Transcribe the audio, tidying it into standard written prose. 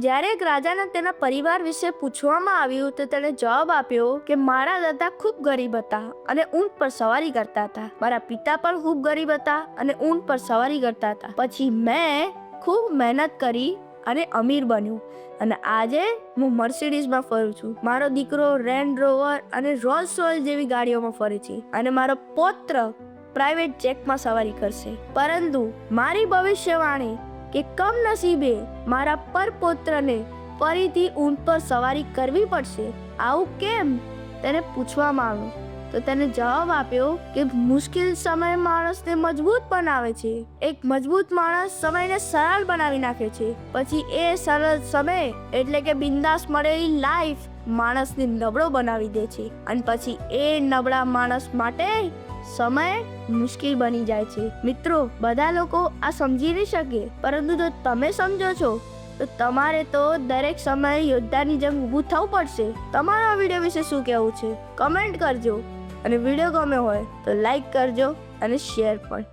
જ્યારે એક રાજાને તેના પરિવાર વિશે પૂછવામાં આવ્યું તો તેણે જવાબ આપ્યો કે મારા દાદા ખૂબ ગરીબ હતા અને ઊંટ પર સવારી કરતા હતા. મારા પિતા પણ ખૂબ ગરીબ હતા અને ઊંટ પર સવારી કરતા હતા. પછી મેં ખૂબ મહેનત કરી અને અમીર બન્યું અને આજે હું મર્સિડીઝમાં ફરું છું. મારો દીકરો રેન્જ રોવર અને રોલ્સ રોયસ જેવી ગાડીઓમાં ફરે છે અને મારો પૌત્ર પ્રાઇવેટ જેટમાં સવારી કરશે. પરંતુ મારી ભવિષ્યવાણી કે કમનસીબે મારા પરપૌત્રને ફરીથી ઊંટ પર સવારી કરવી પડશે. આવું કેમ? તેને પૂછવામાં આવ્યું તો તેને જવાબ આપ્યો કે મુશ્કેલ સમય માણસને મજબૂત બનાવે છે. એક મજબૂત માણસ સમયને સરળ બનાવી નાખે છે. પછી એ સરળ સમય એટલે કે બિંદાસ મળેલી લાઈફ માણસને નબળો બનાવી દે છે અને પછી એ નબળા માણસ માટે સમય મુશ્કેલ બની જાય છે. મિત્રો, બધા લોકો આ સમજી નહીં શકે, પરંતુ જો તમે સમજો છો તો તમારે તો દરેક સમયે યોદ્ધાની જેમ ઊભું થવું પડશે. તમારા આ વિડીયો વિશે શું કહેવું છે? કમેન્ટ કરજો અને વિડીયો ગમે હોય તો લાઈક કરજો અને શેર પણ.